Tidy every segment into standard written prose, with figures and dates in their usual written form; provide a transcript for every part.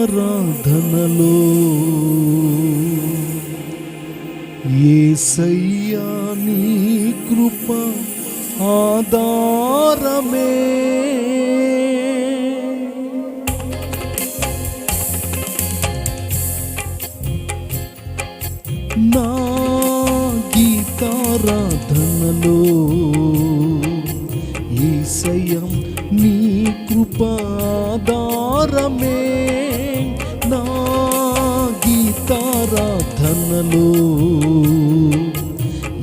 ఆరాధనలో యేసయ్యా నీ కృప ఆధారమే. నా గీతారాధనలో యేసయ్యా నీ కృప ఆధారమే. నా గీతారాధనలో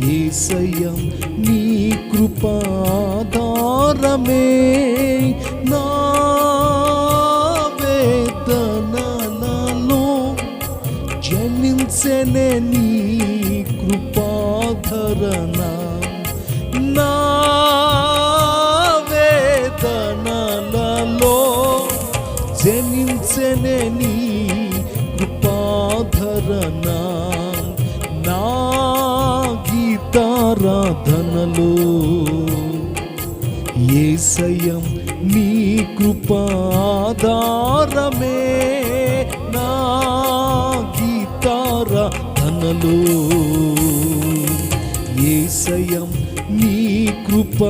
యేసయ్యా నీ కృప ఆధారమే. నా వేదనలలో జనించెనే నీ కృపాధరణ. నా వేదనలలో జనించెనే నీ కృపాధరణ. నా గీతారాధనలో యేసయ్యా నీ కృపాధారమే. నా గీతారాధనలో యేసయ్యా నీ కృప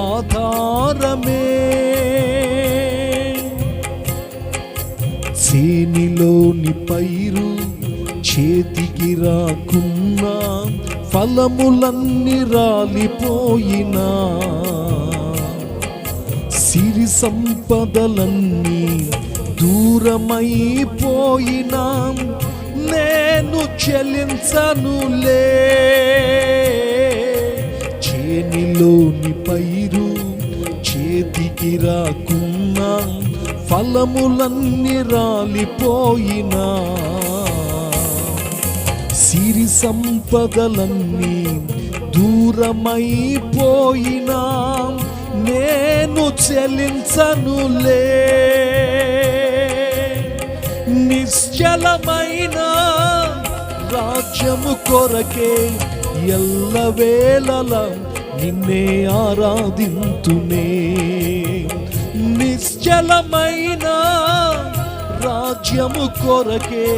ఆధారమే. చేనిలోని పైరు చేతికి రాకున్నా, ఫలములన్నీ రాలిపోయినా, సిరి సంపదలన్నీ దూరమైపోయినా, నేను చెల్లించనులే. చేనిలోని పైరు చేతికి రాకున్నా, ఫలములన్నీ రాలిపోయినా, సిరి సంపదలన్నీ దూరమైపోయినా, నేను చెల్లించనులే. నిశ్చలమైన రాజ్యము కొరకే ఎల్లవేళలా నిన్నే ఆరాధింతునే. నిశ్చలమైన రాజ్యము కొరకే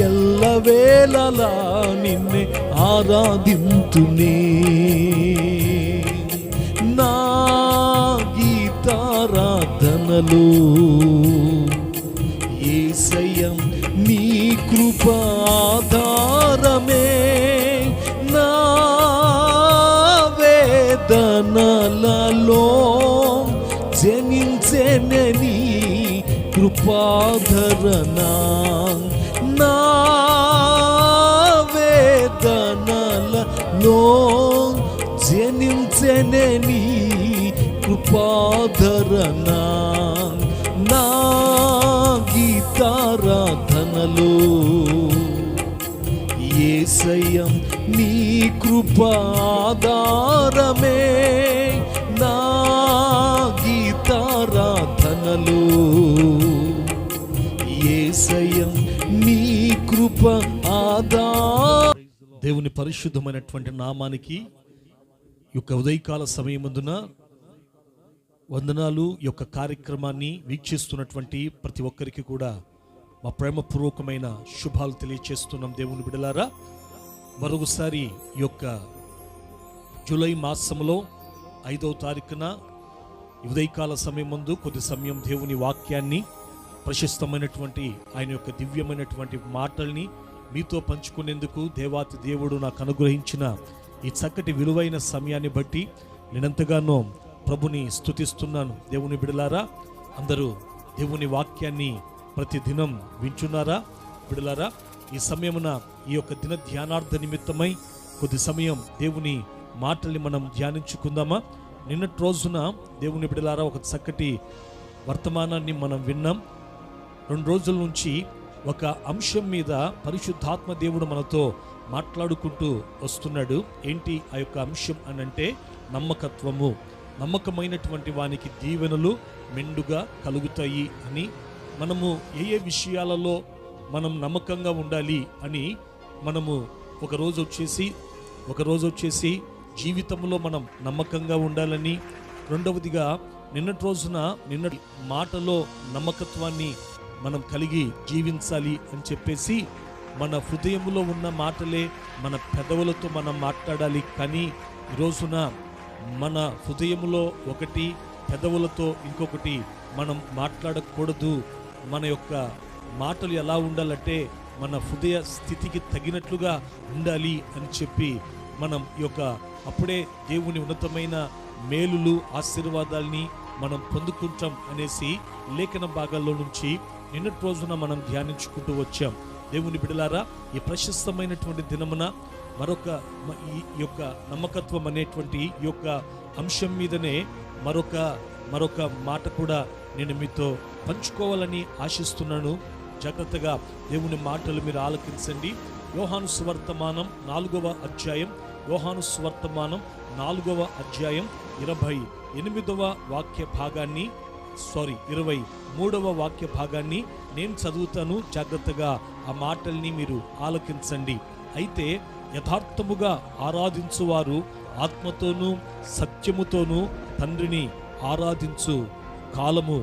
ఎల్లవేళలా నిన్నే ఆరాధింతునే. నా గీతారాధనలో యేసయ్యా నీ కృప ఆధారమే. నా వేదనలలో జనించెనే నీ కృపాధరణ. నా వేదనలలో జనించెనే నీ కృపాధరణ. నా గీతారాధనలో యేసయ్యా నీ కృప ఆధారమే. నా గీతారాధనలో యేసయ్యా నీ కృప ఆధార. దేవుని పరిశుద్ధమైనటువంటి నామానికి ఈ యొక్క ఉదయకాల సమయమందున వందనాలు. ఈ యొక్క కార్యక్రమాన్ని వీక్షిస్తున్నటువంటి ప్రతి ఒక్కరికి కూడా మా ప్రేమపూర్వకమైన శుభాలు తెలియచేస్తున్నాం. దేవుని బిడ్డలారా, మరొకసారి ఈ యొక్క జూలై మాసంలో 5వ తారీఖున ఉదయకాల సమయం ముందు కొద్ది సమయం దేవుని వాక్యాన్ని, ప్రశస్తమైనటువంటి ఆయన యొక్క దివ్యమైనటువంటి మాటల్ని మీతో పంచుకునేందుకు దేవాతి దేవుడు నాకు అనుగ్రహించిన ఈ చక్కటి విలువైన సమయాన్ని బట్టి నేనెంతగానో ప్రభుని స్తుతిస్తున్నాను. దేవుని బిడలారా, అందరూ దేవుని వాక్యాన్ని ప్రతి దినం వింటున్నారా? బిడలారా, ఈ సమయమున ఈ యొక్క దిన ధ్యానార్థ నిమిత్తమై కొద్ది సమయం దేవుని మాటల్ని మనం ధ్యానించుకుందామా? నిన్నటి రోజున దేవుని బిడలారా ఒక చక్కటి వర్తమానాన్ని మనం విన్నాం. 2 రోజుల నుంచి ఒక అంశం మీద పరిశుద్ధాత్మ దేవుడు మనతో మాట్లాడుకుంటూ వస్తున్నాడు. ఏంటి ఆ యొక్క అంశం అనంటే నమ్మకత్వము. నమ్మకమైనటువంటి వానికి దీవెనలు మెండుగా కలుగుతాయి అని, మనము ఏ విషయాలలో మనం నమ్మకంగా ఉండాలి అని మనము ఒకరోజు వచ్చేసి జీవితంలో మనం నమ్మకంగా ఉండాలని, రెండవదిగా నిన్నటి రోజున నిన్నటి మాటలో నమ్మకత్వాన్ని మనం కలిగి జీవించాలి అని చెప్పేసి మన హృదయంలో ఉన్న మాటలే మన పెదవులతో మనం మాట్లాడాలి. కానీ ఈ రోజున మన హృదయంలో ఒకటి, పెదవులతో ఇంకొకటి మనం మాట్లాడకూడదు. మన యొక్క మాటలు ఎలా ఉండాలంటే మన హృదయ స్థితికి తగినట్లుగా ఉండాలి అని చెప్పి మనం ఈ యొక్క అప్పుడే దేవుని ఉన్నతమైన మేలులు ఆశీర్వాదాల్ని మనం పొందుకుంటాం అనేసి లేఖన భాగాల్లో నుంచి నిన్నటి రోజున మనం ధ్యానించుకుంటూ వచ్చాం. దేవుని బిడ్డలారా, ఈ ప్రశస్తమైనటువంటి దినమున ఈ యొక్క నమ్మకత్వం అనేటువంటి ఈ యొక్క అంశం మీదనే మరొక మాట కూడా నేను మీతో పంచుకోవాలని ఆశిస్తున్నాను. జాగ్రత్తగా దేవుని మాటలు మీరు ఆలకించండి. యోహాను సువర్తమానం 4వ అధ్యాయం 28వ వాక్య భాగాన్ని 23వ వాక్య భాగాన్ని నేను చదువుతాను. జాగ్రత్తగా ఆ మాటల్ని మీరు ఆలకించండి. అయితే యథార్థముగా ఆరాధించువారు ఆత్మతోనూ సత్యముతోనూ తండ్రిని ఆరాధించు కాలము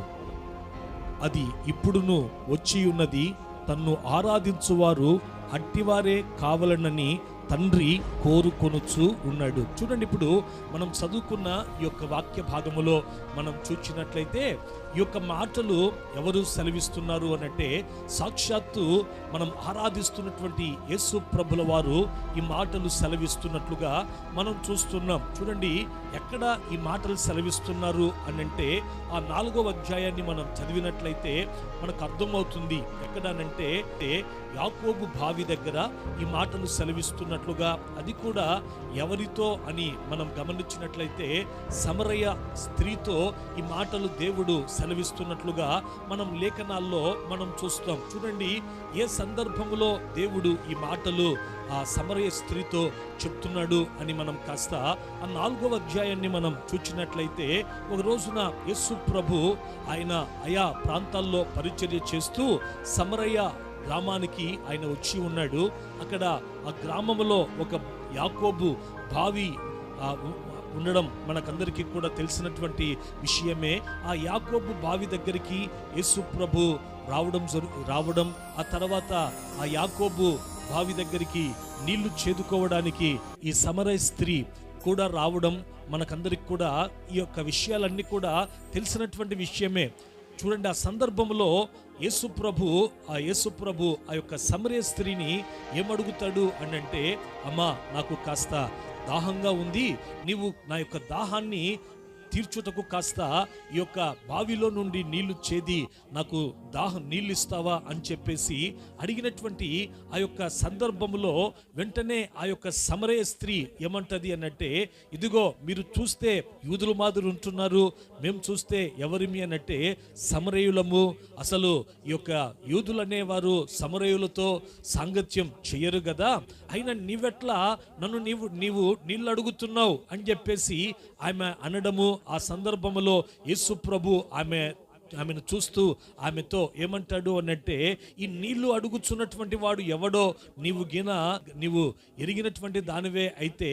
అది ఇప్పుడును వచ్చి ఉన్నది. తన్ను ఆరాధించువారు అట్టివారే కావాలనని తండ్రి కోరుకొనుచు ఉన్నాడు. చూడండి, ఇప్పుడు మనం చదువుకున్న ఈ యొక్క వాక్య భాగములో మనం చూచినట్లయితే ఈ యొక్క మాటలు ఎవరు సెలవిస్తున్నారు అనంటే సాక్షాత్తు మనం ఆరాధిస్తున్నటువంటి యేసు ప్రభుల వారు ఈ మాటలు సెలవిస్తున్నట్లుగా మనం చూస్తున్నాం. చూడండి, ఎక్కడ ఈ మాటలు సెలవిస్తున్నారు అనంటే ఆ 4వ అధ్యాయాన్ని మనం చదివినట్లయితే మనకు అర్థమవుతుంది. ఎక్కడనంటే యాకోబు బావి దగ్గర ఈ మాటలు సెలవిస్తున్నట్లుగా, అది కూడా ఎవరితో అని మనం గమనించినట్లయితే సమరయ స్త్రీతో ఈ మాటలు దేవుడు సెలవిస్తున్నట్లుగా మనం లేఖనాల్లో మనం చూస్తాం. చూడండి, ఏ సందర్భంలో దేవుడు ఈ మాటలు ఆ సమరయ స్త్రీతో చెప్తున్నాడు అని మనం కాస్త ఆ 4వ అధ్యాయాన్ని మనం చూచినట్లయితే, ఒక రోజున యేసు ప్రభు ఆయన ఆయా ప్రాంతాల్లో పరిచర్య చేస్తూ సమరయ గ్రామానికి ఆయన వచ్చి ఉన్నాడు. అక్కడ ఆ గ్రామంలో ఒక యాకోబు బావి ఉండడం మనకందరికీ కూడా తెలిసినటువంటి విషయమే. ఆ యాకోబు బావి దగ్గరికి యేసు ప్రభు రావడం ఆ తర్వాత ఆ యాకోబు బావి దగ్గరికి నీళ్లు చేదుకోవడానికి ఈ సమరయ స్త్రీ కూడా రావడం మనకందరికి కూడా ఈ యొక్క విషయాలన్నీ కూడా తెలిసినటువంటి విషయమే. చూడండి, ఆ సందర్భంలో యేసు ప్రభు ఆ యొక్క సమరయ స్త్రీని ఏమడుగుతాడు అనంటే, అమ్మా, నాకు కాస్త దాహంగా ఉంది, నీవు నా యొక్క దాహాన్ని తీర్చుటకు కాస్త ఈ యొక్క బావిలో నుండి నీళ్లు చేది నాకు నీళ్ళు ఇస్తావా అని చెప్పేసి అడిగినటువంటి ఆ యొక్క సందర్భంలో వెంటనే ఆ యొక్క సమరయ స్త్రీ ఏమంటది అనంటే, ఇదిగో మీరు చూస్తే యూదుల మాదిరి ఉంటున్నారు, మేము చూస్తే ఎవరిమి అనంటే సమరయులము. అసలు ఈ యొక్క యూదులు అనేవారు సమరయులతో సాంగత్యం చెయ్యరు కదా, అయినా నీవెట్లా నన్ను నీవు నీళ్ళు అడుగుతున్నావు అని చెప్పేసి ఆమె అనడము. ఆ సందర్భంలో యేసు ప్రభు ఆమెను చూస్తూ ఆమెతో ఏమంటాడు అనంటే, ఈ నీళ్లు అడుగుచున్నటువంటి వాడు ఎవడో నీవు ఎరిగినటువంటి దానివే అయితే,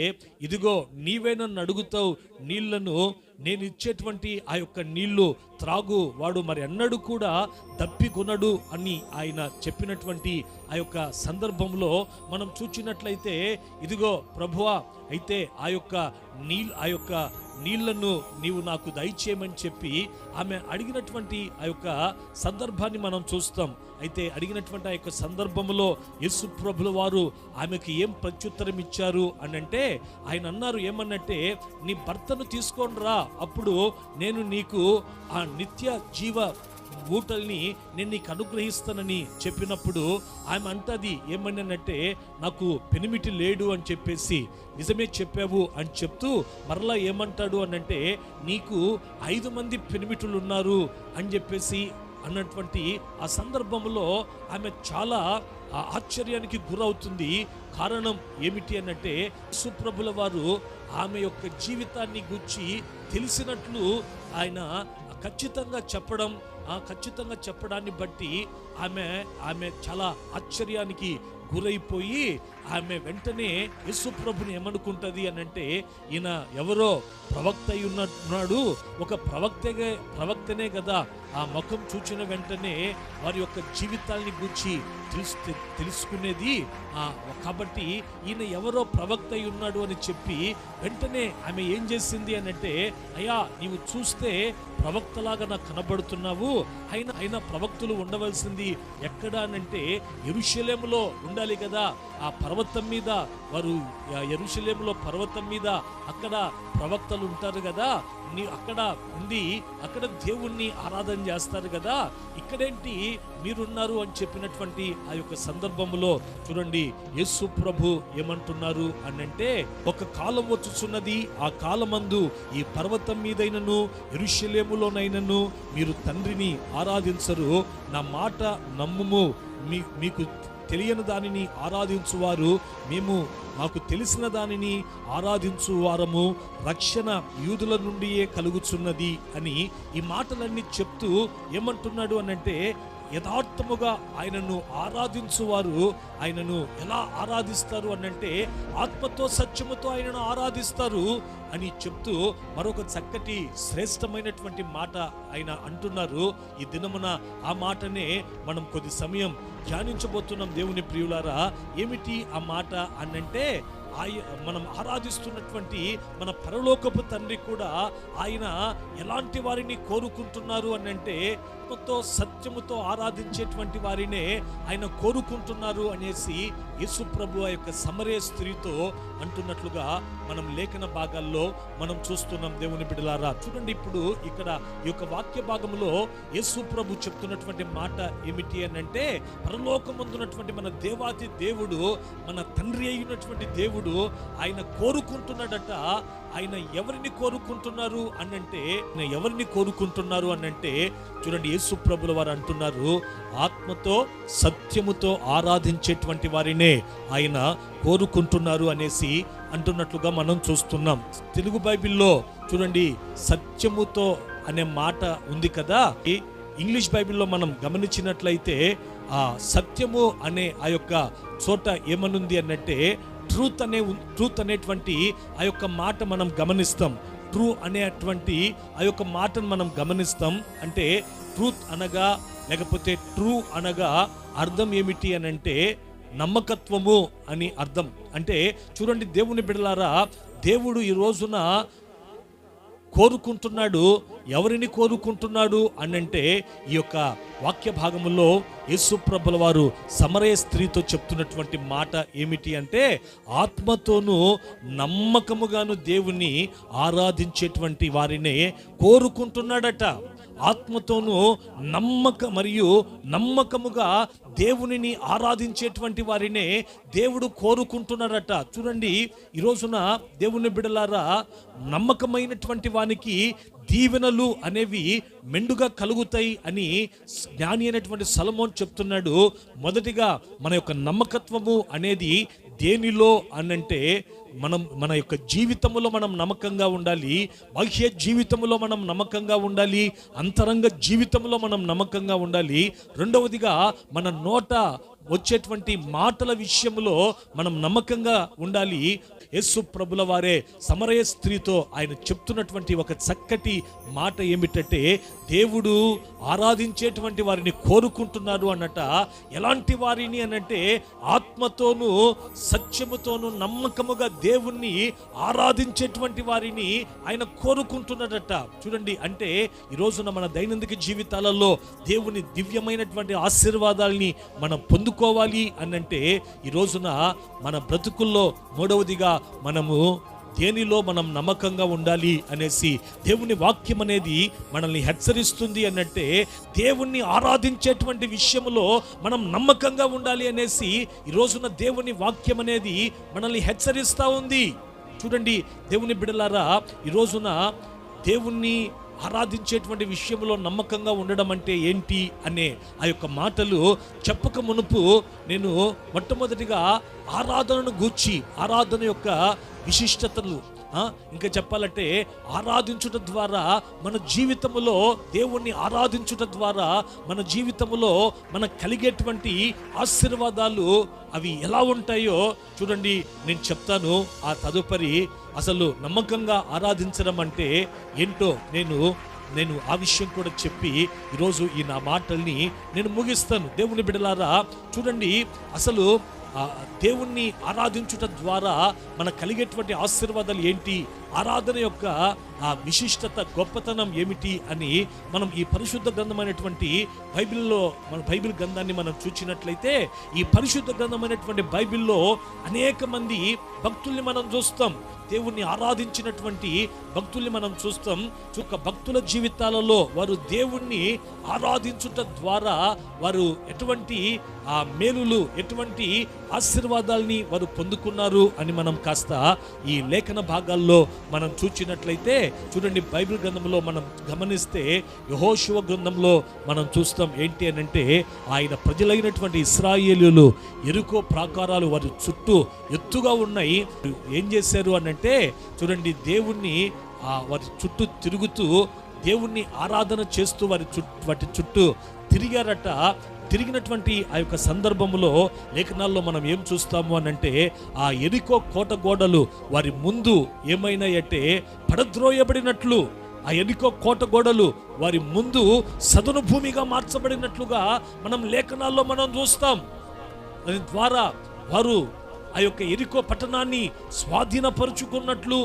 ఇదిగో నీవే నన్ను అడుగుతావు నీళ్లను, నేను ఇచ్చేటువంటి ఆ యొక్క నీళ్లు త్రాగు, వాడు మరి అన్నడు కూడా దప్పికొనడు అని ఆయన చెప్పినటువంటి ఆ యొక్క సందర్భంలో మనం చూచినట్లయితే, ఇదిగో ప్రభువా, అయితే ఆ యొక్క నీళ్లను నీవు నాకు దయచేయమని చెప్పి ఆమె అడిగినటువంటి ఆ యొక్క సందర్భాన్ని మనం చూస్తాం. అయితే అడిగినటువంటి ఆ యొక్క సందర్భంలో యేసు ప్రభుల వారు ఆమెకు ఏం ప్రత్యుత్తరం ఇచ్చారు అనంటే, ఆయన అన్నారు ఏమన్నంటే, నీ భర్తను తీసుకొని రా, అప్పుడు నేను నీకు ఆ నిత్య జీవ ఊటల్ని నేను నీకు అనుగ్రహిస్తానని చెప్పినప్పుడు ఆమె అంటది ఏమన్నానంటే, నాకు పెనిమిటి లేడు అని చెప్పేసి, నిజమే చెప్పావు అని చెప్తూ మరలా ఏమంటాడు అనంటే, నీకు 5 మంది పెనిమిటులు ఉన్నారు అని చెప్పేసి అన్నటువంటి ఆ సందర్భంలో ఆమె చాలా ఆశ్చర్యానికి గురవుతుంది. కారణం ఏమిటి అనంటే, యేసుప్రభుల వారు ఆమె యొక్క జీవితాన్ని గురించి తెలిసినట్లు ఆయన ఖచ్చితంగా చెప్పడాన్ని బట్టి ఆమె చాలా ఆశ్చర్యానికి గురైపోయి ఆమె వెంటనే యేసు ప్రభుని ఏమనుకుంటది అనంటే, ఈయన ఎవరో ప్రవక్త అయి ఉన్నాడు, ఒక ప్రవక్తనే కదా. ఆ ముఖం చూచిన వెంటనే వారి యొక్క జీవితాల్ని గూర్చి తెలుసుకునేది. కాబట్టి ఈయన ఎవరో ప్రవక్త అయి ఉన్నాడు అని చెప్పి వెంటనే ఆమె ఏం చేసింది అనంటే, అయ్యా నీవు చూస్తే ప్రవక్తలాగా నాకు కనబడుతున్నావు, అయినా ప్రవక్తలు ఉండవలసింది ఎక్కడ అనంటే యెరూషలేములో ఉండాలి కదా. ఆ పర్వతం మీద వారు, యెరూషలేములో పర్వతం మీద అక్కడ ప్రవక్తలు ఉంటారు కదా, అక్కడ ఉండి అక్కడ దేవుణ్ణి ఆరాధన చేస్తారు కదా, ఇక్కడేంటి మీరున్నారు అని చెప్పినటువంటి ఆ యొక్క సందర్భంలో చూడండి యేసు ప్రభు ఏమంటున్నారు అనంటే, ఒక కాలం వచ్చుచున్నది, ఆ కాలమందు ఈ పర్వతం మీదైనను యెరూషలేములోనైనను మీరు తండ్రిని ఆరాధించరు, నా మాట నమ్ముము, మీకు తెలియని దానిని ఆరాధించువారు మాకు తెలిసిన దానిని ఆరాధించువారము, రక్షణ యూదుల నుండియే కలుగుచున్నది అని ఈ మాటలన్నీ చెప్తూ ఏమంటున్నాడు అనంటే, యథార్థముగా ఆయనను ఆరాధించువారు ఆయనను ఎలా ఆరాధిస్తారు అనంటే ఆత్మతో సత్యముతో ఆయనను ఆరాధిస్తారు అని చెప్తూ మరొక చక్కటి శ్రేష్టమైనటువంటి మాట ఆయన అంటున్నారు. ఈ దినమున ఆ మాటనే మనం కొద్ది సమయం ధ్యానించబోతున్నాం దేవుని ప్రియులారా. ఏమిటి ఆ మాట అనంటే, మనం ఆరాధిస్తున్నటువంటి మన పరలోకపు తండ్రి కూడా ఆయన ఎలాంటి వారిని కోరుకుంటున్నారు అనంటే, ఆత్మతో సత్యముతో ఆరాధించేటువంటి వారినే ఆయన కోరుకుంటున్నారు అనేసి యేసు ప్రభు ఆ యొక్క సమరయ స్త్రీతో అంటున్నట్లుగా మనం లేఖన భాగాల్లో మనం చూస్తున్నాం దేవుని బిడ్డలారా. చూడండి, ఇప్పుడు ఇక్కడ ఈ యొక్క వాక్య భాగంలో యేసు ప్రభు చెప్తున్నటువంటి మాట ఏమిటి అనంటే, పరలోకమందున్నటువంటి మన దేవాతి దేవుడు, మన తండ్రి అయినటువంటి దేవుడు ఆయన కోరుకుంటున్నాడట. ఆయన ఎవరిని కోరుకుంటున్నారు అనంటే చూడండి యేసు ప్రభుల వారు అంటున్నారు, ఆత్మతో సత్యముతో ఆరాధించేటువంటి వారినే ఆయన కోరుకుంటున్నారు అనేసి అంటున్నట్లుగా మనం చూస్తున్నాం. తెలుగు బైబిల్లో చూడండి సత్యముతో అనే మాట ఉంది కదా. ఇంగ్లీష్ బైబిల్లో మనం గమనించినట్లయితే ఆ సత్యము అనే ఆ యొక్క చోట ఏమనుంది అనంటే ట్రూత్ అనేటువంటి ఆ యొక్క మాట మనం గమనిస్తాం. ట్రూ అనేటువంటి ఆ యొక్క మాటను మనం గమనిస్తాం. అంటే ట్రూత్ అనగా లేకపోతే ట్రూ అనగా అర్థం ఏమిటి అనంటే నమ్మకత్వము అని అర్థం. అంటే చూడండి దేవుని బిడ్డలారా, దేవుడు ఈ రోజున కోరుకుంటున్నాడు. ఎవరిని కోరుకుంటున్నాడు అనంటే, ఈ యొక్క వాక్య భాగములో యేసు ప్రభుల వారు సమరయ స్త్రీతో చెప్తున్నటువంటి మాట ఏమిటి అంటే, ఆత్మతోనూ నమ్మకముగాను దేవుని ఆరాధించేటువంటి వారినే కోరుకుంటున్నాడట. ఆత్మతోనూ నమ్మకముగా దేవునిని ఆరాధించేటువంటి వారినే దేవుడు కోరుకుంటున్నాడట. చూడండి, ఈ రోజున దేవుని బిడ్డలారా, నమ్మకమైనటువంటి వానికి దీవెనలు అనేవి మెండుగా కలుగుతాయి అని జ్ఞాని అయినటువంటి సొలొమోను చెప్తున్నాడు. మొదటిగా మన యొక్క నమ్మకత్వము అనేది దేనిలో అనంటే, మన యొక్క జీవితంలో మనం నమ్మకంగా ఉండాలి, బాహ్య జీవితంలో మనం నమ్మకంగా ఉండాలి, అంతరంగ జీవితంలో మనం నమ్మకంగా ఉండాలి. రెండవదిగా మన నోట వచ్చేటువంటి మాటల విషయంలో మనం నమ్మకంగా ఉండాలి. యేసు ప్రభుల వారే సమరయ స్త్రీతో ఆయన చెప్తున్నటువంటి ఒక చక్కటి మాట ఏమిటంటే, దేవుడు ఆరాధించేటువంటి వారిని కోరుకుంటున్నారు అన్నట. ఎలాంటి వారిని అనంటే, ఆత్మతోనూ సత్యముతోనూ నమ్మకముగా దేవుణ్ణి ఆరాధించేటువంటి వారిని ఆయన కోరుకుంటున్నాడట. చూడండి, అంటే ఈ రోజున మన దైనందిక జీవితాలలో దేవుని దివ్యమైనటువంటి ఆశీర్వాదాలని మనం పొందుకోవాలి అనంటే, ఈ రోజున మన బ్రతుకుల్లో మూడవదిగా మనము దేనిలో మనం నమ్మకంగా ఉండాలి అనేసి దేవుని వాక్యం అనేది మనల్ని హెచ్చరిస్తుంది అనంటే, దేవుణ్ణి ఆరాధించేటువంటి విషయంలో మనం నమ్మకంగా ఉండాలి అనేసి ఈ రోజున దేవుని వాక్యం అనేది మనల్ని హెచ్చరిస్తూ ఉంది. చూడండి దేవుని బిడ్డలారా, ఈ రోజున దేవుణ్ణి ఆరాధించేటువంటి విషయంలో నమ్మకంగా ఉండడం అంటే ఏంటి అనే ఆ యొక్క మాటలు చెప్పక మునుపు నేను మొట్టమొదటిగా ఆరాధనను గూర్చి, ఆరాధన యొక్క విశిష్టతలు, ఇంకా చెప్పాలంటే ఆరాధించుట ద్వారా మన జీవితంలో, దేవుణ్ణి ఆరాధించుట ద్వారా మన జీవితంలో మనకు కలిగేటువంటి ఆశీర్వాదాలు అవి ఎలా ఉంటాయో చూడండి. నేను చెప్తాను ఆ తదుపరి. అసలు నమ్మకంగా ఆరాధించడం అంటే ఏంటో నేను ఆ విషయం కూడా చెప్పి ఈరోజు ఈ నా మాటల్ని నేను ముగిస్తాను. దేవుని బిడ్డలారా చూడండి, అసలు దేవుణ్ణి ఆరాధించుట ద్వారా మనకు కలిగేటువంటి ఆశీర్వాదాలు ఏంటి, ఆరాధన యొక్క ఆ విశిష్టత, గొప్పతనం ఏమిటి అని మనం ఈ పరిశుద్ధ గ్రంథమైనటువంటి బైబిల్లో, మన బైబిల్ గ్రంథాన్ని మనం చూచినట్లయితే, ఈ పరిశుద్ధ గ్రంథమైనటువంటి బైబిల్లో అనేక మంది భక్తుల్ని మనం చూస్తాం. దేవుణ్ణి ఆరాధించినటువంటి భక్తుల్ని మనం చూస్తాం. భక్తుల జీవితాలలో వారు దేవుణ్ణి ఆరాధించుట ద్వారా వారు ఎటువంటి ఆ మేలులు, ఎటువంటి ఆశీర్వాదాలని వారు పొందుకున్నారు అని మనం కాస్త ఈ లేఖన భాగాల్లో మనం చూచినట్లయితే చూడండి. బైబిల్ గ్రంథంలో మనం గమనిస్తే యెహోషువ గ్రంథంలో మనం చూస్తాం. ఏంటి అని అంటే, ఆయన ప్రజలైనటువంటి ఇశ్రాయేలీయులు యెరికో ప్రాకారాలు వారి చుట్టూ ఎత్తుగా ఉన్నాయి. ఏం చేశారు అని అంటే చూడండి, దేవుణ్ణి వారి చుట్టూ తిరుగుతూ దేవుణ్ణి ఆరాధన చేస్తూ వాటి చుట్టూ తిరిగారట. తిరిగినటువంటి ఆ యొక్క సందర్భంలో లేఖనాల్లో మనం ఏం చూస్తాము అని అంటే, ఆ యెరికో కోట గోడలు వారి ముందు ఏమైనాయంటే పడద్రోయబడినట్లు, ఆ యెరికో కోట గోడలు వారి ముందు సదను భూమిగా మార్చబడినట్లుగా మనం లేఖనాల్లో మనం చూస్తాం. దాని ద్వారా వారు ఆ యొక్క యెరికో పట్టణాన్ని స్వాధీనపరుచుకున్నట్లు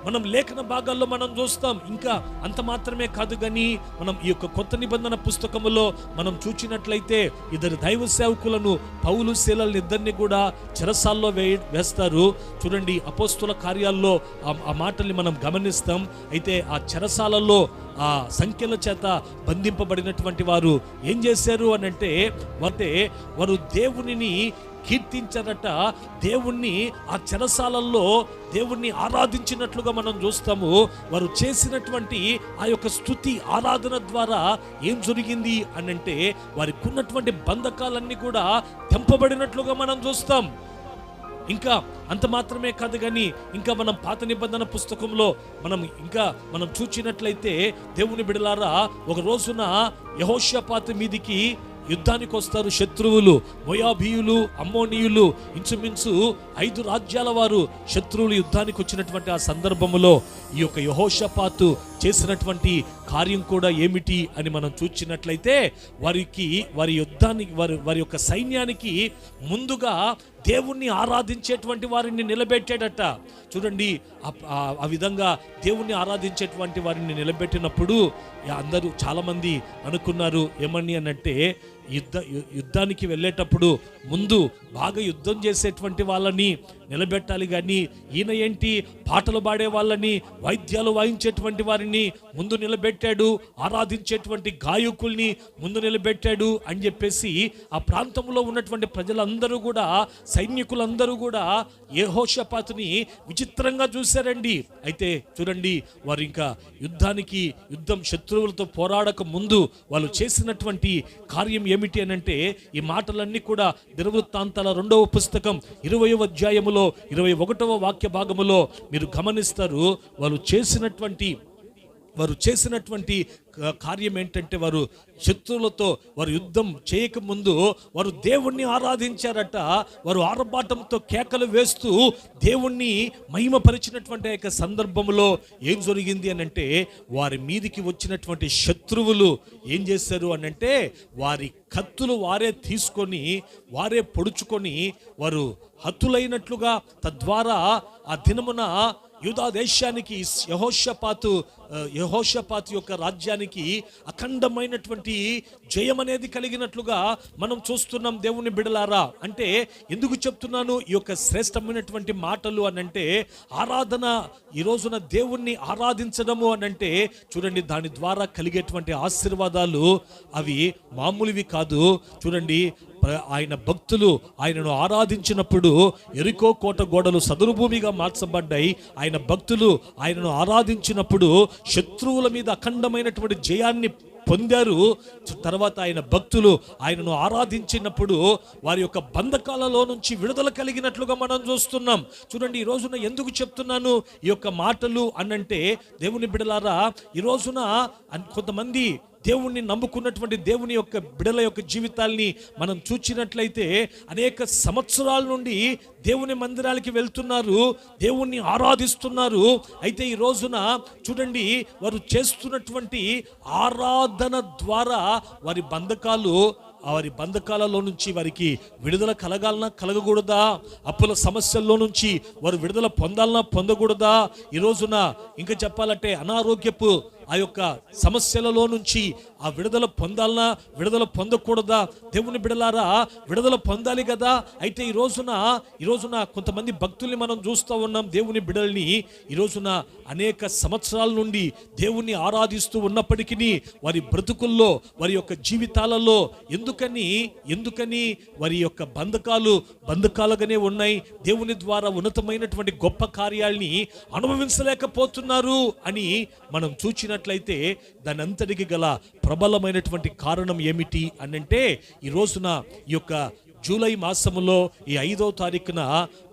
మనం లేఖన భాగాల్లో మనం చూస్తాం. ఇంకా అంత మాత్రమే కాదు కానీ మనం ఈ యొక్క కొత్త నిబంధన పుస్తకములో మనం చూచినట్లయితే ఇద్దరు దైవ సేవకులను, పౌలు శీలలను ఇద్దరిని కూడా చెరసాల్లో వేస్తారు. చూడండి, అపోస్తుల కార్యాల్లో ఆ మాటల్ని మనం గమనిస్తాం. అయితే ఆ చెరసాలలో ఆ సంఖ్యల చేత బంధింపబడినటువంటి వారు ఏం చేశారు అని అంటే వారు దేవునిని కీర్తించారట. దేవుణ్ణి ఆ చెరసాలల్లో దేవుణ్ణి ఆరాధించినట్లుగా మనం చూస్తాము. వారు చేసినటువంటి ఆ యొక్క స్తుతి ఆరాధన ద్వారా ఏం జరిగింది అని అంటే, వారికి ఉన్నటువంటి బంధకాలన్నీ కూడా తెంపబడినట్లుగా మనం చూస్తాం. ఇంకా అంత మాత్రమే కాదు కానీ ఇంకా మనం పాత నిబంధన పుస్తకంలో మనం చూచినట్లయితే దేవుని బిడలారా, ఒక రోజున యెహోషాపాతు మీదికి యుద్ధానికి వస్తారు శత్రువులు, మోయాబీయులు, అమ్మోనీయులు, ఇంచుమించు 5 రాజ్యాల వారు శత్రువులు యుద్ధానికి వచ్చినటువంటి ఆ సందర్భంలో ఈ యొక్క యెహోషాపాతు చేసినటువంటి కార్యం కూడా ఏమిటి అని మనం చూచినట్లయితే, వారి యొక్క సైన్యానికి ముందుగా దేవుణ్ణి ఆరాధించేటువంటి వారిని నిలబెట్టాడట. చూడండి, ఆ విధంగా దేవుణ్ణి ఆరాధించేటువంటి వారిని నిలబెట్టినప్పుడు అందరూ చాలామంది అనుకున్నారు ఏమని అనంటే, యుద్ధానికి వెళ్ళేటప్పుడు ముందు బాగా యుద్ధం చేసేటువంటి వాళ్ళని నిలబెట్టాలి కానీ ఈయన ఏంటి పాటలు పాడే వాళ్ళని, వాయిద్యాలు వాయించేటువంటి వారిని ముందు నిలబెట్టాడు, ఆరాధించేటువంటి గాయకుల్ని ముందు నిలబెట్టాడు అని చెప్పేసి ఆ ప్రాంతంలో ఉన్నటువంటి ప్రజలందరూ కూడా, సైనికులందరూ కూడా యెహోషాపాతుని విచిత్రంగా చూశారండి. అయితే చూడండి, వారు ఇంకా యుద్ధం శత్రువులతో పోరాడక ముందు వాళ్ళు చేసినటువంటి కార్యం ఏమిటి అని అంటే, ఈ మాటలన్నీ కూడా దినవృత్తాంతాల 2వ పుస్తకం 20వ అధ్యాయములో 21వ వాక్య భాగములో మీరు గమనిస్తారు. వారు చేసినటువంటి కార్యం ఏంటంటే, వారు శత్రువులతో వారు యుద్ధం చేయకముందు వారు దేవుణ్ణి ఆరాధించారట. వారు ఆర్భాటంతో కేకలు వేస్తూ దేవుణ్ణి మహిమపరిచినటువంటి యొక్క సందర్భంలో ఏం జరిగింది అని అంటే, వారి మీదికి వచ్చినటువంటి శత్రువులు ఏం చేశారు అని అంటే, వారి కత్తులు వారే తీసుకొని వారే పొడుచుకొని వారు హతులైనట్లుగా, తద్వారా ఆ దినమున యూదా దేశానికి యెహోషాపాతు యొక్క రాజ్యానికి అఖండమైనటువంటి జయం అనేది కలిగినట్లుగా మనం చూస్తున్నాం. దేవుని బిడలారా, అంటే ఎందుకు చెప్తున్నాను ఈ యొక్క శ్రేష్టమైనటువంటి మాటలు అనంటే, ఆరాధన, ఈ రోజున దేవుణ్ణి ఆరాధించడము అనంటే చూడండి, దాని ద్వారా కలిగేటువంటి ఆశీర్వాదాలు అవి మామూలువి కాదు. చూడండి, ఆయన భక్తులు ఆయనను ఆరాధించినప్పుడు యెరికో కోట గోడలు సదును భూమిగా మార్చబడ్డాయి. ఆయన భక్తులు ఆయనను ఆరాధించినప్పుడు శత్రువుల మీద అఖండమైనటువంటి జయాన్ని పొందారు. తర్వాత ఆయన భక్తులు ఆయనను ఆరాధించినప్పుడు వారి యొక్క బంధకాలలో నుంచి విడుదల కలిగినట్లుగా మనం చూస్తున్నాం. చూడండి, ఈ రోజున ఎందుకు చెప్తున్నాను ఈ యొక్క మాటలు అనంటే, దేవుని బిడ్డలారా, ఈ రోజున కొంతమంది దేవుణ్ణి నమ్ముకున్నటువంటి దేవుని యొక్క బిడల యొక్క జీవితాల్ని మనం చూచినట్లయితే అనేక సంవత్సరాల నుండి దేవుని మందిరాలకి వెళ్తున్నారు, దేవుణ్ణి ఆరాధిస్తున్నారు. అయితే ఈ రోజున చూడండి, వారు చేస్తున్నటువంటి ఆరాధన ద్వారా వారి బంధకాలలో నుంచి వారికి విడుదల కలగాలన్నా కలగకూడదా? అప్పుల సమస్యల్లో నుంచి వారు విడుదల పొందాలన్నా పొందకూడదా? ఈ రోజున ఇంకా చెప్పాలంటే అనారోగ్యపు ఆ యొక్క సమస్యలలో నుంచి ఆ విడుదల పొందాలన్నా విడుదల పొందకూడదా? దేవుని బిడలారా, విడుదల పొందాలి కదా. అయితే ఈ రోజున కొంతమంది భక్తుల్ని మనం చూస్తూ ఉన్నాం. దేవుని బిడల్ని ఈ రోజున అనేక సంవత్సరాల నుండి దేవుణ్ణి ఆరాధిస్తూ ఉన్నప్పటికీ వారి బ్రతుకుల్లో, వారి యొక్క జీవితాలలో ఎందుకని వారి యొక్క బంధకాలుగానే ఉన్నాయి. దేవుని ద్వారా ఉన్నతమైనటువంటి గొప్ప కార్యాల్ని అనుభవించలేకపోతున్నారు అని మనం చూచినట్లయితే దాని అంతటికి గల ప్రబలమైనటువంటి కారణం ఏమిటి అనంటే, ఈ రోజున ఈ యొక్క జూలై మాసములో ఈ 5వ తారీఖున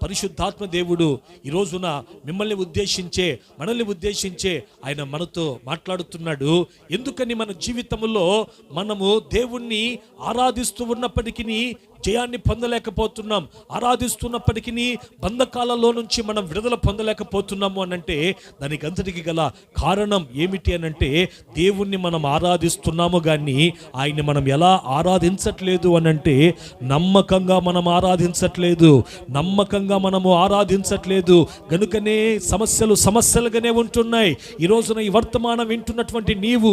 పరిశుద్ధాత్మ దేవుడు ఈ రోజున మనల్ని ఉద్దేశించే ఆయన మనతో మాట్లాడుతున్నాడు. ఎందుకని మన జీవితంలో మనము దేవుణ్ణి ఆరాధిస్తూ ఉన్నప్పటికీ జయాన్ని పొందలేకపోతున్నాం, ఆరాధిస్తున్నప్పటికీ బంధకాలలో నుంచి మనం విడుదల పొందలేకపోతున్నాము అనంటే దానికి అంతటికి గల కారణం ఏమిటి అనంటే, దేవుణ్ణి మనం ఆరాధిస్తున్నాము కానీ ఆయన్ని మనం ఎలా ఆరాధించట్లేదు అనంటే, నమ్మకంగా మనం ఆరాధించట్లేదు గనుకనే సమస్యలుగానే ఉంటున్నాయి. ఈ రోజున ఈ వర్తమానం వింటున్నటువంటి నీవు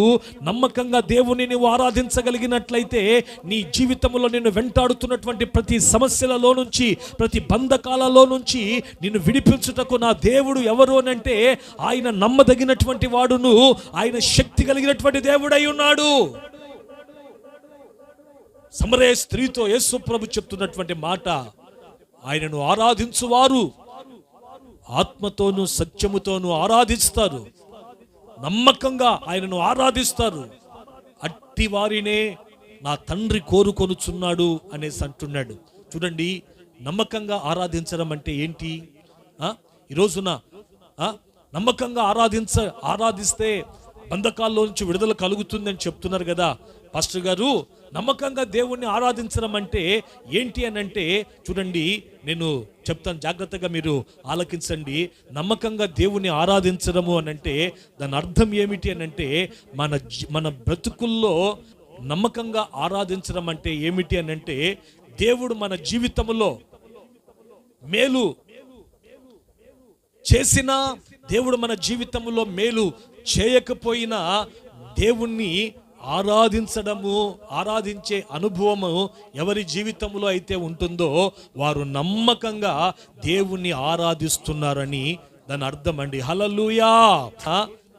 నమ్మకంగా దేవుని నువ్వు ఆరాధించగలిగినట్లయితే నీ జీవితంలో నిన్ను వెంటాడుతున్న ప్రతి సమస్యలలో నుంచి, ప్రతి బంధకాలలో నుంచి నిన్ను విడిపించుటకు నా దేవుడు ఎవరు అనంటే ఆయన నమ్మదగినటువంటి వాడును, ఆయన శక్తి కలిగినటువంటి దేవుడై ఉన్నాడు. సమరయ స్త్రీతో యేసు ప్రభు చెప్తున్నటువంటి మాట, ఆయనను ఆరాధించువారు ఆత్మతోనూ సత్యముతోనూ ఆరాధిస్తారు, నమ్మకంగా ఆయనను ఆరాధిస్తారు, అట్టి వారినే నా తండ్రి కోరుకొనుచున్నాడు అనేసి అంటున్నాడు. చూడండి, నమ్మకంగా ఆరాధించడం అంటే ఏంటి? ఈ రోజున నమ్మకంగా ఆరాధిస్తే బంధకాల్లో నుంచి విడుదల కలుగుతుందని చెప్తున్నారు కదా పాస్టర్ గారు. నమ్మకంగా దేవుణ్ణి ఆరాధించడం అంటే ఏంటి అనంటే, చూడండి నేను చెప్తాను, జాగ్రత్తగా మీరు ఆలకించండి. నమ్మకంగా దేవుణ్ణి ఆరాధించడము అనంటే దాని అర్థం ఏమిటి అనంటే, మన బ్రతుకుల్లో నమ్మకంగా ఆరాధించడం అంటే ఏమిటి అనంటే, దేవుడు మన జీవితంలో మేలు చేసినా, దేవుడు మన జీవితంలో మేలు చేయకపోయినా దేవుణ్ణి ఆరాధించే అనుభవము ఎవరి జీవితంలో అయితే ఉంటుందో వారు నమ్మకంగా దేవుణ్ణి ఆరాధిస్తున్నారని దాని అర్థం అండి. హల్లెలూయా.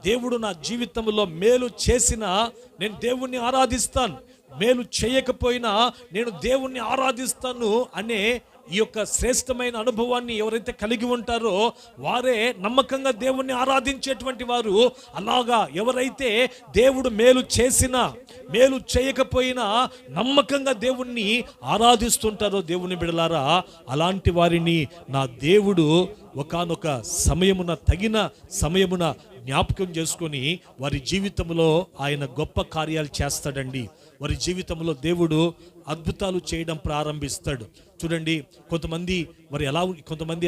దేవుడు నా జీవితంలో మేలు చేసినా నేను దేవుణ్ణి ఆరాధిస్తాను, మేలు చేయకపోయినా నేను దేవుణ్ణి ఆరాధిస్తాను అనే ఈ యొక్క శ్రేష్టమైన అనుభవాన్ని ఎవరైతే కలిగి ఉంటారో వారే నమ్మకంగా దేవుణ్ణి ఆరాధించేటువంటి వారు. అలాగా ఎవరైతే దేవుడు మేలు చేసినా మేలు చేయకపోయినా నమ్మకంగా దేవుణ్ణి ఆరాధిస్తుంటారో దేవుని బిడలారా, అలాంటి వారిని నా దేవుడు ఒకానొక సమయమున, తగిన సమయమున జ్ఞాపకం చేసుకొని వారి జీవితంలో ఆయన గొప్ప కార్యాలు చేస్తాడండి. వారి జీవితంలో దేవుడు అద్భుతాలు చేయడం ప్రారంభిస్తాడు. చూడండి, కొంతమంది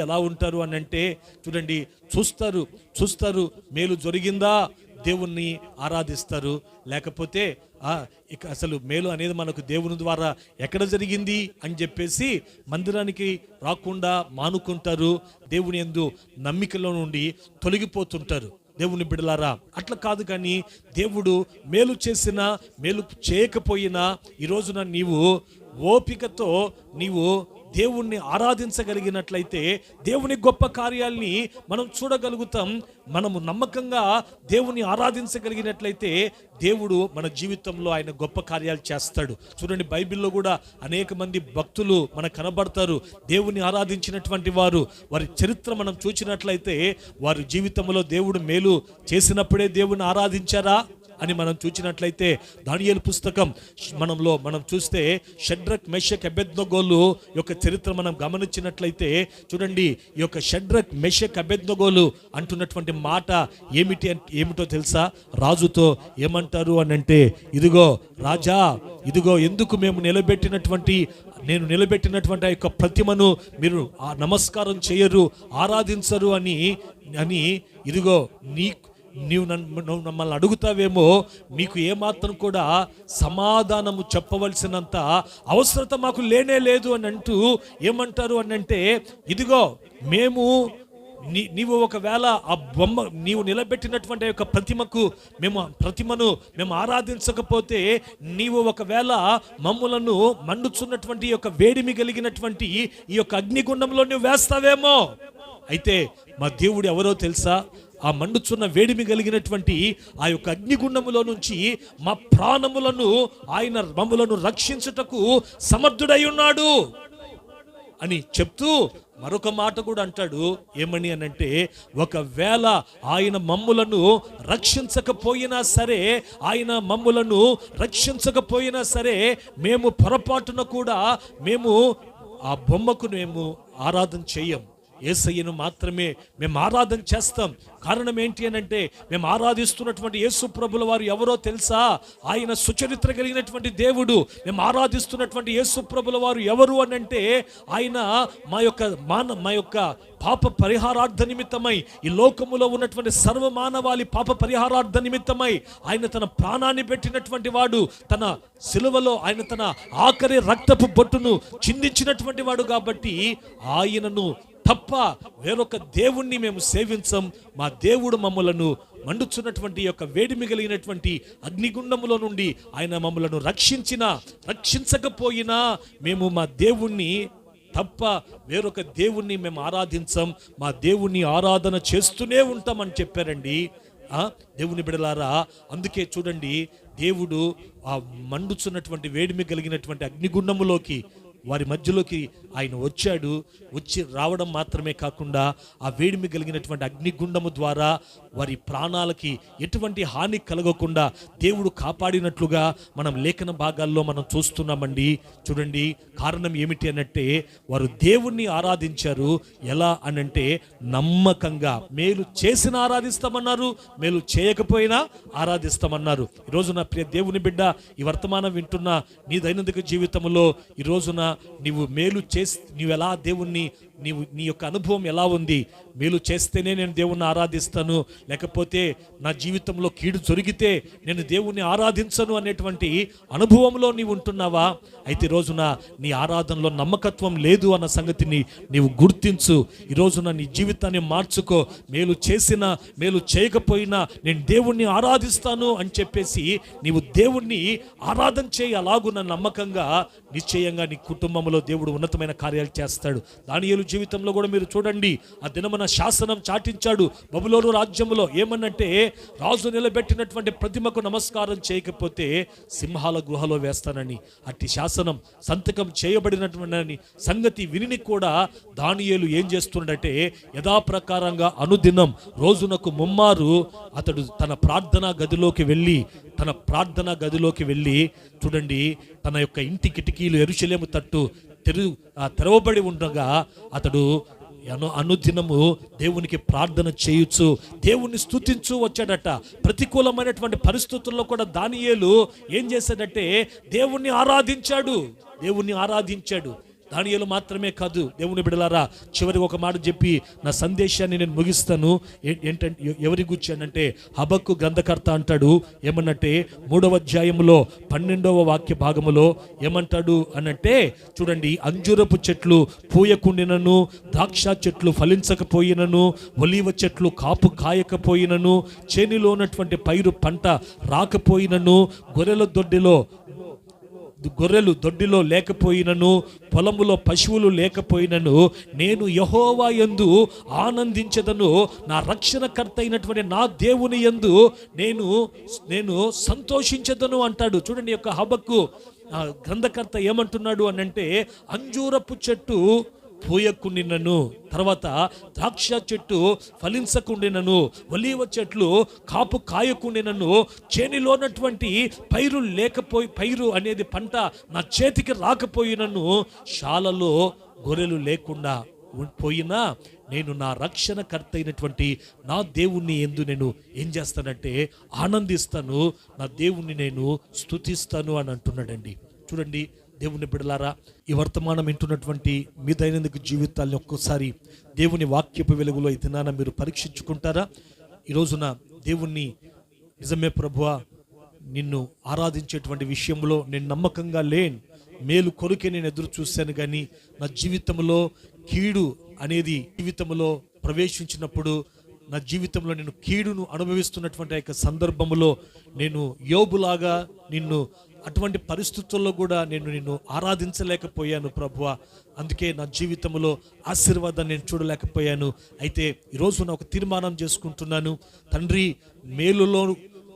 ఎలా ఉంటారు అని అంటే, చూడండి, చూస్తారు మేలు జరిగిందా దేవుణ్ణి ఆరాధిస్తారు, లేకపోతే ఇక అసలు మేలు అనేది మనకు దేవుని ద్వారా ఎక్కడ జరిగింది అని చెప్పేసి మందిరానికి రాకుండా మానుకుంటారు, దేవుని యందు నమ్మికలో నుండి తొలగిపోతుంటారు. దేవుని బిడలారా, అట్లా కాదు. కానీ దేవుడు మేలు చేసినా మేలు చేయకపోయినా ఈ రోజున నీవు ఓపికతో నీవు దేవుణ్ణి ఆరాధించగలిగినట్లయితే దేవుని గొప్ప కార్యాల్ని మనం చూడగలుగుతాం. మనము నమ్మకంగా దేవుని ఆరాధించగలిగినట్లయితే దేవుడు మన జీవితంలో ఆయన గొప్ప కార్యాలు చేస్తాడు. చూడండి, బైబిల్లో కూడా అనేక మంది భక్తులు మనకు కనబడతారు, దేవుని ఆరాధించినటువంటి వారు. వారి చరిత్ర మనం చూసినట్లయితే వారి జీవితంలో దేవుడు మేలు చేసినప్పుడే దేవుని ఆరాధించారా అని మనం చూసినట్లయితే దానియేలు పుస్తకం మనం చూస్తే షడ్రక్ మెషక్ అబేద్నెగోలు యొక్క చరిత్ర మనం గమనించినట్లయితే చూడండి, ఈ యొక్క షడ్రక్ మెషక్ అబేద్నెగోలు అంటున్నటువంటి మాట ఏమిటో తెలుసా? రాజుతో ఏమంటారు అని అంటే, ఇదిగో రాజా, ఇదిగో ఎందుకు నేను నిలబెట్టినటువంటి ఆ యొక్క ప్రతిమను మీరు నమస్కారం చేయరు, ఆరాధించరు అని ఇదిగో నీవు మమ్మల్ని అడుగుతావేమో, మీకు ఏమాత్రం కూడా సమాధానము చెప్పవలసినంత అవసరత మాకు లేనే లేదు అని అంటూ ఏమంటారు అని అంటే, ఇదిగో నీవు ఒకవేళ ఆ బొమ్మ నీవు నిలబెట్టినటువంటి యొక్క ప్రతిమను మేము ఆరాధించకపోతే, నీవు ఒకవేళ మమ్ములను మండుచున్నటువంటి యొక్క వేడిమి కలిగినటువంటి ఈ యొక్క అగ్నిగుండంలో నువ్వు వేస్తావేమో. అయితే మా దేవుడు ఎవరో తెలుసా? ఆ మండుచున్న వేడిమి కలిగినటువంటి ఆ యొక్క అగ్నిగుండములో నుంచి మా ప్రాణములను ఆయన మమ్ములను రక్షించుటకు సమర్థుడై ఉన్నాడు అని చెప్తూ మరొక మాట కూడా అంటాడు. ఏమని అనంటే, ఒకవేళ ఆయన మమ్ములను రక్షించకపోయినా సరే మేము పొరపాటున కూడా ఆ బొమ్మకు ఆరాధన చేయం, యేసయ్యను మాత్రమే మేము ఆరాధన చేస్తాం. కారణం ఏంటి అనంటే, మేము ఆరాధిస్తున్నటువంటి యేసు ప్రభుల వారు ఎవరో తెలుసా? ఆయన సుచరిత్ర కలిగినటువంటి దేవుడు. మేము ఆరాధిస్తున్నటువంటి యేసు ప్రభుల వారు ఎవరు అనంటే, ఆయన మా యొక్క పాప పరిహారార్థ నిమిత్తమై, ఈ లోకములో ఉన్నటువంటి సర్వ మానవాళి పాప పరిహారార్థ నిమిత్తమై ఆయన తన ప్రాణాన్ని పెట్టినటువంటి వాడు. తన సిలువలో ఆయన తన ఆఖరి రక్తపు బొట్టును చిందించినటువంటి వాడు. కాబట్టి ఆయనను తప్ప వేరొక దేవుణ్ణి మేము సేవించం. మా దేవుడు మమ్మలను మండుచున్నటువంటి యొక్క వేడిమి కలిగినటువంటి అగ్నిగుండములో నుండి ఆయన మమ్మలను రక్షించకపోయినా మేము మా దేవుణ్ణి తప్ప వేరొక దేవుణ్ణి మేము ఆరాధించం. మా దేవుణ్ణి ఆరాధన చేస్తూనే ఉంటామని చెప్పారండి. దేవుని బిడలారా, అందుకే చూడండి, దేవుడు ఆ మండుచున్నటువంటి వేడిమి కలిగినటువంటి అగ్నిగుండములోకి వారి మధ్యలోకి ఆయన వచ్చి రావడం మాత్రమే కాకుండా ఆ వేడిమి కలిగినటువంటి అగ్నిగుండము ద్వారా వారి ప్రాణాలకి ఎటువంటి హాని కలగకుండా దేవుడు కాపాడినట్లుగా మనం లేఖన భాగాల్లో మనం చూస్తున్నామండి. చూడండి, కారణం ఏమిటి అనంటే, వారు దేవుణ్ణి ఆరాధించారు. ఎలా అనంటే నమ్మకంగా. మేలు చేసిన ఆరాధిస్తామన్నారు, మేలు చేయకపోయినా ఆరాధిస్తామన్నారు. ఈరోజు నా ప్రియ దేవుని బిడ్డ, ఈ వర్తమానం వింటున్న నీ దైనందిక జీవితంలో ఈ రోజున నీవు ఎలా దేవుణ్ణి నీ యొక్క అనుభవం ఎలా ఉంది? మేలు చేస్తేనే నేను దేవుణ్ణి ఆరాధిస్తాను, లేకపోతే నా జీవితంలో కీడు జరిగితే నేను దేవుణ్ణి ఆరాధించను అనేటువంటి అనుభవంలో నీవు ఉంటున్నావా? అయితే ఈ రోజున నీ ఆరాధనలో నమ్మకత్వం లేదు అన్న సంగతిని నీవు గుర్తించు. ఈ రోజున నీ జీవితాన్ని మార్చుకో. మేలు చేసినా మేలు చేయకపోయినా నేను దేవుణ్ణి ఆరాధిస్తాను అని చెప్పేసి నీవు దేవుణ్ణి ఆరాధన చేయి. అలాగున్న నమ్మకంగా నిశ్చయంగా నీ కుటుంబంలో దేవుడు ఉన్నతమైన కార్యాలు చేస్తాడు. దానియేలు జీవితంలో కూడా మీరు చూడండి, ఆ దినమున శాసనం చాటించాడు బబులోను రాజ్యంలో. ఏమనంటే, రాజు నిలబెట్టినటువంటి ప్రతిమకు నమస్కారం చేయకపోతే సింహాల గుహలో వేస్తానని అట్టి శాసనం సంతకం చేయబడినటువంటి సంగతి విని కూడా దానియేలు ఏం చేస్తున్నాడంటే, యథాప్రకారంగా అనుదినం రోజునకు ముమ్మారు అతడు తన ప్రార్థనా గదిలోకి వెళ్ళి చూడండి, తన యొక్క ఇంటి కిటికీలు యెరూషలేము తట్టు తెరవబడి ఉండగా అతడు అనుదినము దేవునికి ప్రార్థన చేయొచ్చు, దేవుణ్ణి స్తుతించు వచ్చాడట. ప్రతికూలమైనటువంటి పరిస్థితుల్లో కూడా దానియేలు ఏం చేశాడంటే దేవుణ్ణి ఆరాధించాడు. దానియేలు మాత్రమే కాదు, దేవుని బిడలారా, చివరికి ఒక మాట చెప్పి నా సందేశాన్ని నేను ముగిస్తాను. ఏంటంటే, ఎవరి గుర్చానంటే హబక్కు గ్రంథకర్త అంటాడు. ఏమన్నంటే 3వ అధ్యాయంలో 12వ వాక్య భాగములో ఏమంటాడు అనంటే, చూడండి, అంజూరపు చెట్లు పూయకుండినను, ద్రాక్ష చెట్లు ఫలించకపోయినను, ఒలీవ చెట్లు కాపు కాయకపోయినను, చేనిలో ఉన్నటువంటి పైరు పంట రాకపోయినను, గొర్రెలు దొడ్డిలో లేకపోయినను, పొలములో పశువులు లేకపోయినను, నేను యెహోవా యందు ఆనందించెదను, నా రక్షణకర్త అయినటువంటి నా దేవుని యందు నేను సంతోషించెదను అంటాడు. చూడండి, యొక్క హబక్కు గ్రంథకర్త ఏమంటున్నాడు అనంటే, అంజూరపు చెట్టు పూయకుండినను, తర్వాత ద్రాక్ష చెట్టు ఫలించకుండినను, ఒలీవ చెట్లు కాపు కాయకుండినను, చేనిలో ఉన్నటువంటి పైరు అనేది పంట నా చేతికి రాకపోయినను, శాలలో గొర్రెలు లేకుండా పోయినా నేను నా రక్షణకర్త అయినటువంటి నా దేవుణ్ణి యందు నేను ఏం చేస్తానంటే ఆనందిస్తాను, నా దేవుణ్ణి నేను స్తుతిస్తాను అని అంటున్నాడండి. చూడండి దేవుని బిడ్డలారా, ఈ వర్తమానం వింటున్నటువంటి మీ దైనందిక జీవితాలను ఒక్కోసారి దేవుని వాక్యపు వెలుగులో ఈ దినాన మీరు పరీక్షించుకుంటారా? ఈ రోజున దేవుణ్ణి నిజమే ప్రభువా, నిన్ను ఆరాధించేటువంటి విషయంలో నేను నమ్మకంగా లేను, మేలు కొరికే నేను ఎదురు చూశాను, కానీ నా జీవితంలో కీడు అనేది జీవితంలో ప్రవేశించినప్పుడు, నా జీవితంలో నేను కీడును అనుభవిస్తున్నటువంటి యొక్క సందర్భంలో నేను యోబులాగా నిన్ను అటువంటి పరిస్థితుల్లో కూడా నేను నిన్ను ఆరాధించలేకపోయాను ప్రభువా, అందుకే నా జీవితంలో ఆశీర్వాదాన్ని నేను చూడలేకపోయాను. అయితే ఈరోజు నా ఒక తీర్మానం చేసుకుంటున్నాను, తండ్రి మేలులో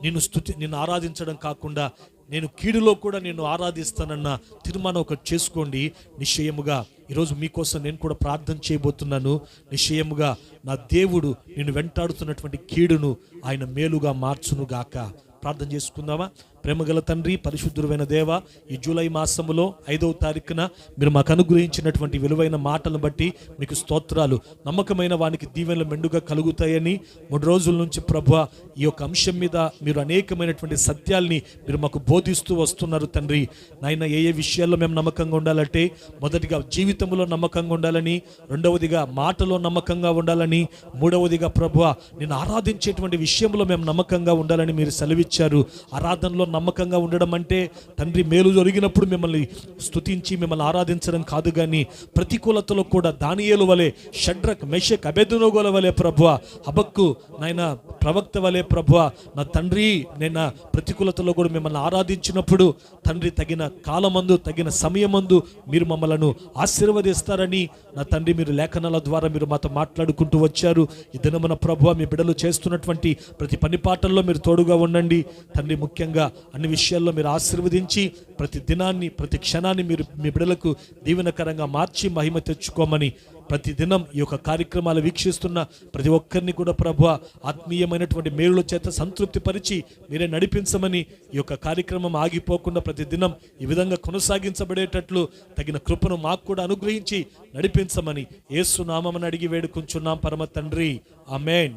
నిన్ను ఆరాధించడం కాకుండా నేను కీడులో కూడా నేను ఆరాధిస్తానన్న తీర్మానం ఒకటి చేసుకోండి. నిశ్చయముగా ఈరోజు మీకోసం నేను కూడా ప్రార్థన చేయబోతున్నాను. నిశ్చయముగా నా దేవుడు నిన్ను వెంటాడుతున్నటువంటి కీడును ఆయన మేలుగా మార్చునుగాక. ప్రార్థన చేసుకుందామా? ప్రేమగల తండ్రి, పరిశుద్ధుడైన దేవ, ఈ జూలై మాసములో 5వ తారీఖున మీరు మాకు అనుగ్రహించినటువంటి విలువైన మాటలను బట్టి మీకు స్తోత్రాలు. నమ్మకమైన వానికి దీవెనలు మెండుగా కలుగుతాయని 3 రోజుల నుంచి ప్రభువా ఈ యొక్క అంశం మీద మీరు అనేకమైనటువంటి సత్యాల్ని మీరు మాకు బోధిస్తూ వస్తున్నారు తండ్రి. నాయన, ఏ విషయాల్లో మేము నమ్మకంగా ఉండాలంటే, మొదటిగా జీవితంలో నమ్మకంగా ఉండాలని, రెండవదిగా మాటలో నమ్మకంగా ఉండాలని, మూడవదిగా ప్రభువా నేను ఆరాధించేటువంటి విషయంలో మేము నమ్మకంగా ఉండాలని మీరు సెలవిచ్చారు. ఆరాధనలో నమ్మకంగా ఉండడం అంటే తండ్రి మేలు జరిగినప్పుడు మిమ్మల్ని స్తుతించి మిమ్మల్ని ఆరాధించడం కాదు, కానీ ప్రతికూలతలో కూడా దానియేలు వలె, షడ్రక్ మెషక్ అబేద్నెగోల వలె ప్రభువా, హబక్కు నాయన ప్రవక్త వలె ప్రభువా, నా తండ్రి నేను ప్రతికూలతలో కూడా మిమ్మల్ని ఆరాధించినప్పుడు తండ్రి తగిన కాలమందు తగిన సమయమందు మీరు మమ్మలను ఆశీర్వదిస్తారని నా తండ్రి మీరు లేఖనాల ద్వారా మీరు మాతో మాట్లాడుకుంటూ వచ్చారు. ఈ దినమున ప్రభువా మీ బిడ్డలు చేస్తున్నటువంటి ప్రతి పని పాటల్లో మీరు తోడుగా ఉండండి తండ్రి. ముఖ్యంగా అన్ని విషయాల్లో మీరు ఆశీర్వదించి ప్రతి దినాన్ని ప్రతి క్షణాన్ని మీరు మీ బిడ్డలకు దీవెనకరంగా మార్చి మహిమ తెచ్చుకోమని, ప్రతి దినం ఈ యొక్క కార్యక్రమాలు వీక్షిస్తున్న ప్రతి ఒక్కరిని కూడా ప్రభువా ఆత్మీయమైనటువంటి మేలుల చేత సంతృప్తి పరిచి మీరే నడిపించమని, ఈ యొక్క కార్యక్రమం ఆగిపోకుండా ప్రతి దినం ఈ విధంగా కొనసాగించబడేటట్లు తగిన కృపను మాకు కూడా అనుగ్రహించి నడిపించమని యేసు నామమున అడిగి వేడుకుంటున్నాం పరమ తండ్రి. ఆమేన్.